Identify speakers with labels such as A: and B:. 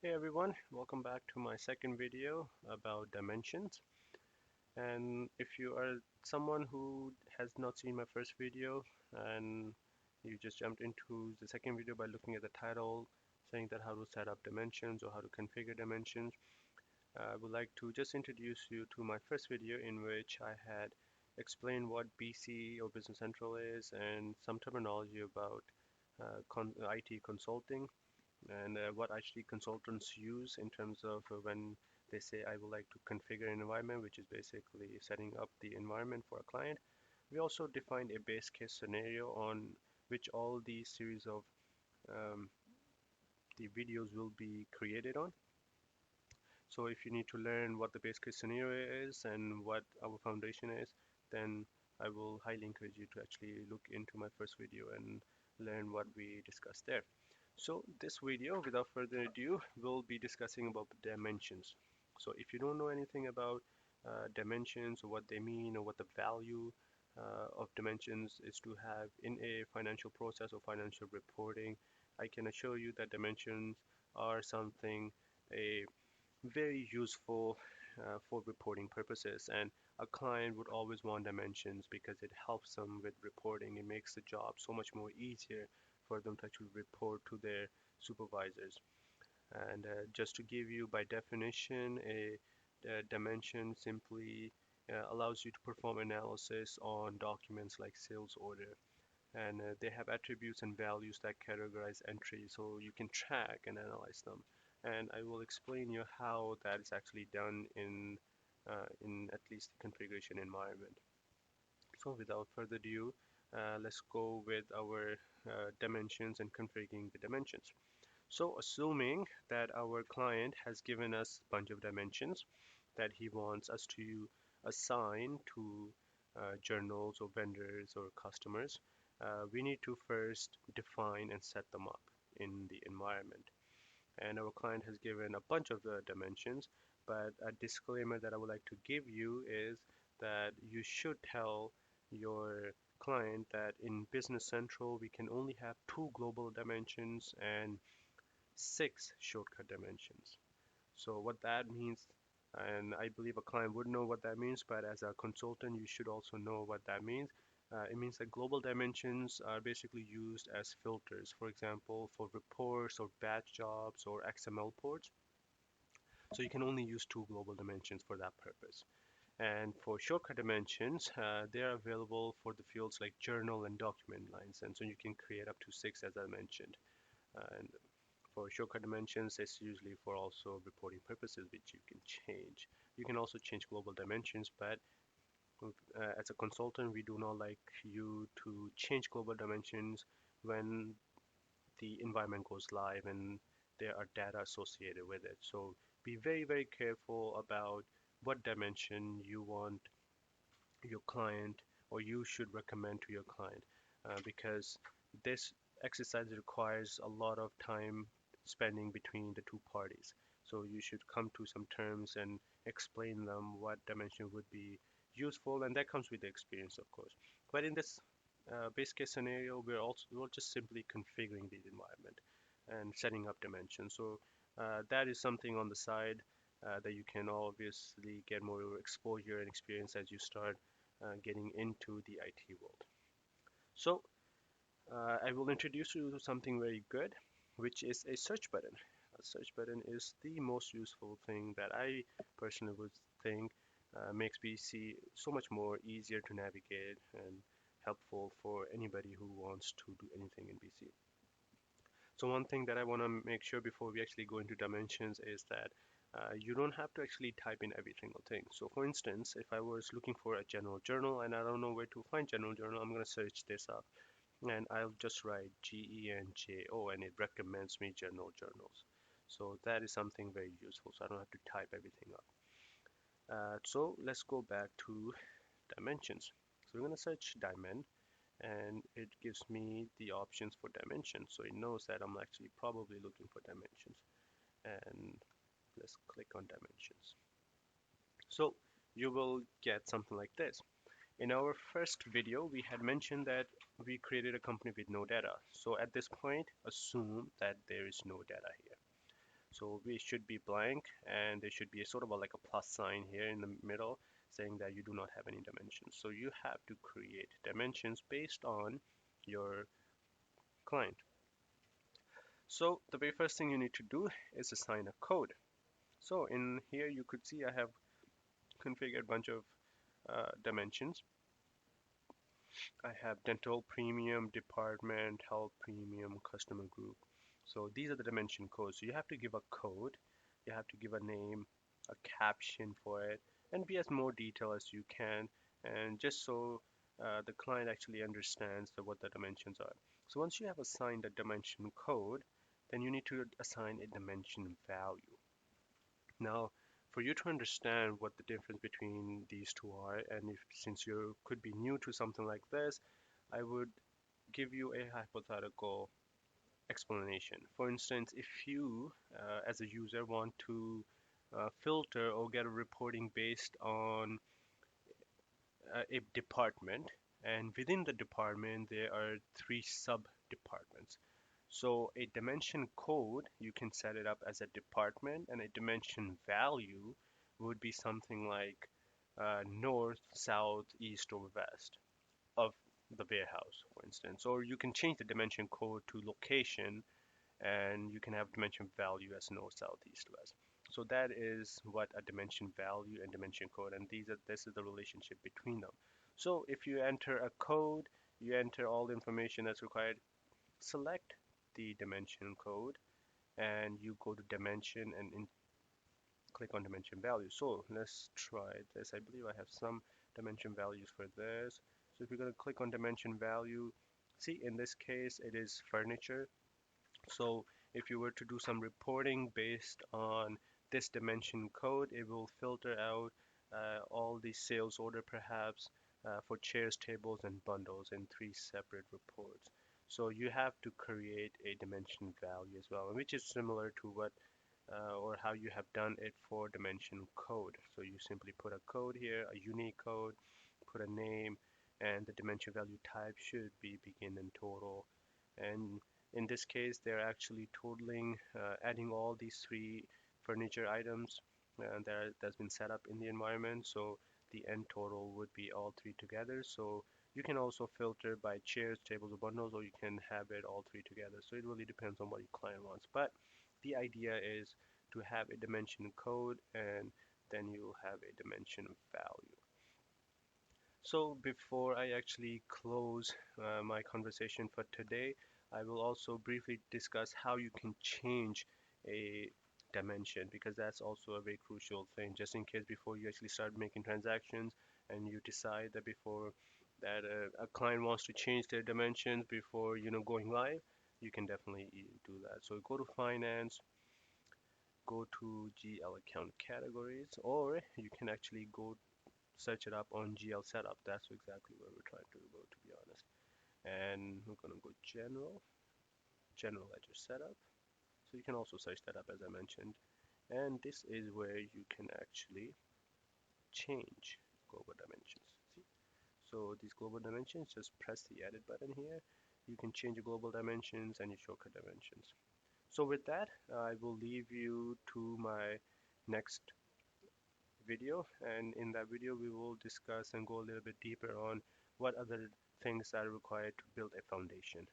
A: Hey everyone, welcome back to my second video about dimensions. And if you are someone who has not seen my first video and you just jumped into the second video by looking at the title saying that how to set up dimensions or how to configure dimensions, I would like to just introduce you to my first video in which I had explained what BC or Business Central is and some terminology about IT consulting and what actually consultants use in terms of when they say I would like to configure an environment, which is basically setting up the environment for a client. We also defined a base case scenario on which all these series of um, the videos will be created on. So if you need to learn what the base case scenario is and what our foundation is, then I will highly encourage you to actually look into my first video and learn what we discussed there. So this video, without further ado, will be discussing about the dimensions. So if you don't know anything about dimensions or what they mean or what the value of dimensions is to have in a financial process or financial reporting, I can assure you that dimensions are something a very useful for reporting purposes, and a client would always want dimensions because it helps them with reporting. It makes the job so much more easier for them to actually report to their supervisors. And just to give you by definition, a dimension simply allows you to perform analysis on documents like sales order, and they have attributes and values that categorize entries so you can track and analyze them. And I will explain you how that is actually done in at least the configuration environment. So without further ado, let's go with our dimensions and configuring the dimensions. So assuming that our client has given us a bunch of dimensions that he wants us to assign to journals or vendors or customers, we need to first define and set them up in the environment. And our client has given a bunch of the dimensions, but a disclaimer that I would like to give you is that you should tell your client that in Business Central we can only have two global dimensions and six shortcut dimensions. So what that means, and I believe a client would know what that means, but as a consultant, you should also know what that means. It means that global dimensions are basically used as filters, for example, for reports or batch jobs or XML ports. So you can only use two global dimensions for that purpose. And for shortcut dimensions, they are available for the fields like journal and document lines. And so you can create up to six, as I mentioned. And for shortcut dimensions, it's usually for also reporting purposes, which you can change. You can also change global dimensions, but as a consultant, we do not like you to change global dimensions when the environment goes live and there are data associated with it. So be very, very careful about what dimension you want your client or you should recommend to your client because this exercise requires a lot of time spending between the two parties. So you should come to some terms and explain them what dimension would be useful, and that comes with the experience, of course. But in this base case scenario, we're just simply configuring the environment and setting up dimensions. So that is something on the side that you can obviously get more exposure and experience as you start getting into the IT world. So I will introduce you to something very good, which is a search button. A search button is the most useful thing that I personally would think makes BC so much more easier to navigate and helpful for anybody who wants to do anything in BC. So one thing that I want to make sure before we actually go into dimensions is that you don't have to actually type in every single thing. So for instance, if I was looking for a general journal and I don't know where to find general journal, I'm going to search this up and I'll just write GENJO and it recommends me general journals. So that is something very useful, so I don't have to type everything up. So let's go back to dimensions. So we're going to search dimen and it gives me the options for dimensions. So it knows that I'm actually probably looking for dimensions. And let's click on dimensions. So you will get something like this. In our first video, we had mentioned that we created a company with no data. So at this point, assume that there is no data here. So we should be blank, and there should be a sort of like a plus sign here in the middle saying that you do not have any dimensions. So you have to create dimensions based on your client. So the very first thing you need to do is assign a code. So in here you could see I have configured a bunch of dimensions. I have dental premium, department, health premium, customer group. So these are the dimension codes. So you have to give a code, you have to give a name, a caption for it, and be as more detailed as you can, and just so the client actually understands what the dimensions are. So once you have assigned a dimension code, then you need to assign a dimension value. Now, for you to understand what the difference between these two are, and if since you could be new to something like this, I would give you a hypothetical explanation. For instance, if you, as a user, want to filter or get a reporting based on a department, and within the department there are three sub departments. So a dimension code, you can set it up as a department, and a dimension value would be something like north, south, east, or west of the warehouse, for instance. Or you can change the dimension code to location, and you can have dimension value as north, south, east, west. So that is what a dimension value and dimension code, and this is the relationship between them. So if you enter a code, you enter all the information that's required, select the dimension code, and you go to dimension and click on dimension value. So let's try this. I believe I have some dimension values for this. So if you're going to click on dimension value, see in this case it is furniture. So if you were to do some reporting based on this dimension code, it will filter out all the sales order perhaps for chairs, tables, and bundles in three separate reports. So you have to create a dimension value as well, which is similar to what or how you have done it for dimension code. So you simply put a code here, a unique code, put a name, and the dimension value type should be begin and total. And in this case, they're actually totaling, adding all these three furniture items that's been set up in the environment. So the end total would be all three together. So you can also filter by chairs, tables, or bundles, or you can have it all three together. So it really depends on what your client wants. But the idea is to have a dimension code, and then you'll have a dimension value. So before I actually close my conversation for today, I will also briefly discuss how you can change a dimension, because that's also a very crucial thing, just in case before you actually start making transactions and you decide that before that a client wants to change their dimensions before going live, you can definitely do that. So go to finance, go to GL account categories, or you can actually go search it up on GL setup. That's exactly where we're trying to go, to be honest. And we're gonna go general ledger setup. So you can also search that up, as I mentioned. And this is where you can actually change global dimensions. See? So these global dimensions, just press the edit button here. You can change your global dimensions and your shortcut dimensions. So with that, I will leave you to my next video, and in that video we will discuss and go a little bit deeper on what other things are required to build a foundation.